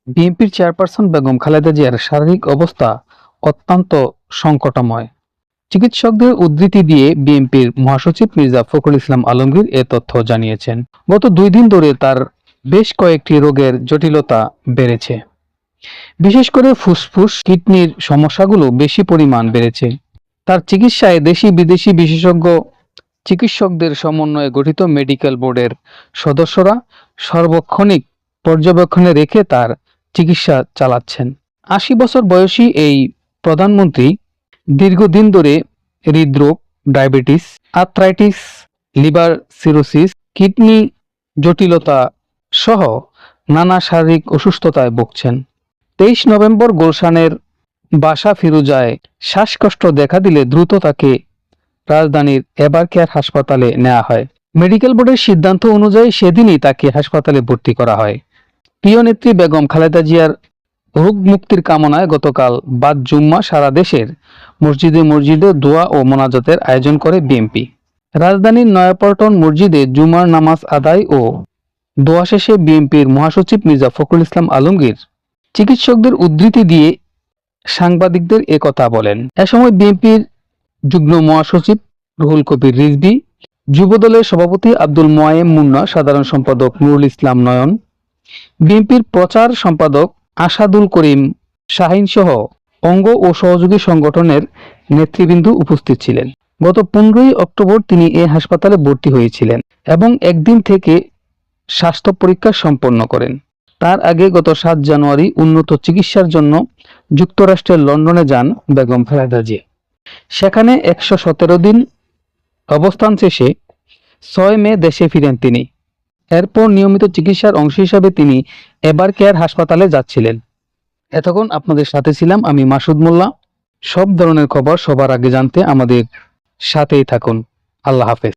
বিএনপির চেয়ারপারসন বেগম খালেদা জিয়ার শারীরিক অবস্থা অত্যন্ত সংকটময়। চিকিৎসকদের উদ্ধৃতি দিয়ে বিএনপির মহাসচিব মির্জা ফখরুল ইসলাম আলমগীর এ তথ্য জানিয়েছেন। গত 2 দিন ধরে তার বেশ কয়েকটি রোগের জটিলতা বেড়েছে। বিশেষ করে ফুসফুস, কিডনির সমস্যাগুলো বেশি পরিমাণ বেড়েছে। তার চিকিৎসায় দেশি বিদেশি বিশেষজ্ঞ চিকিৎসকদের সমন্বয়ে গঠিত মেডিকেল বোর্ডের সদস্যরা সার্বক্ষণিক পর্যবেক্ষণে রেখে তার চিকিৎসা চালাচ্ছেন। 80 বছর বয়সী এই প্রধানমন্ত্রী দীর্ঘদিন ধরে হৃদরোগ, diabetes, arthritis, liver cirrhosis, kidney জটিলতা সহ নানা শারীরিক অসুস্থতায় ভুগছেন। 23 নভেম্বর গুলশানের বাসা ফিরোজায় শ্বাসকষ্ট দেখা দিলে দ্রুত তাকে রাজধানীর এভার কেয়ার হাসপাতালে নেওয়া হয়। মেডিকেল বোর্ডের সিদ্ধান্ত অনুযায়ী সেদিনই তাকে হাসপাতালে ভর্তি করা হয়। প্রিয় নেত্রী বেগম খালেদা জিয়ার রোগ মুক্তির কামনায় গতকাল বাদ জুম্মা সারা দেশের মসজিদে মসজিদে দোয়া ও মোনাজাতের আয়োজন করে বিএনপি। রাজধানীর নয়াপল্টন মসজিদে জুমার নামাজ আদায় ও দোয়া শেষে বিএনপির মহাসচিব মির্জা ফখরুল ইসলাম আলমগীর চিকিৎসকদের উদ্ধৃতি দিয়ে সাংবাদিকদের একথা বলেন। এ সময় বিএনপির যুগ্ম মহাসচিব রুহুল কবির রিজভী, যুবদলের সভাপতি আব্দুল মোয়ায়েম মুন্না, সাধারণ সম্পাদক নুরুল ইসলাম নয়ন, বিএনপির প্রচার সম্পাদক আসাদুল করিম শাহিন সহ অঙ্গ ও সহযোগী সংগঠনের নেতৃবৃন্দ উপস্থিত ছিলেন। গত 15ই অক্টোবর তিনি এ হাসপাতালে ভর্তি হয়েছিলেন এবং একদিন থেকে স্বাস্থ্য পরীক্ষা সম্পন্ন করেন। তার আগে গত 7 জানুয়ারি উন্নত চিকিৎসার জন্য যুক্তরাষ্ট্রের লন্ডনে যান বেগম খালেদা জিয়া। সেখানে 117 দিন অবস্থান শেষে 6 মে দেশে ফিরেন তিনি। এরপর নিয়মিত চিকিৎসার অংশ হিসাবে তিনি এভার কেয়ার হাসপাতালে যাচ্ছিলেন। এতক্ষণ আপনাদের সাথে ছিলাম আমি মাসুদ মোল্লা। সব ধরনের খবর সবার আগে জানতে আমাদের সাথেই থাকুন। আল্লাহ হাফেজ।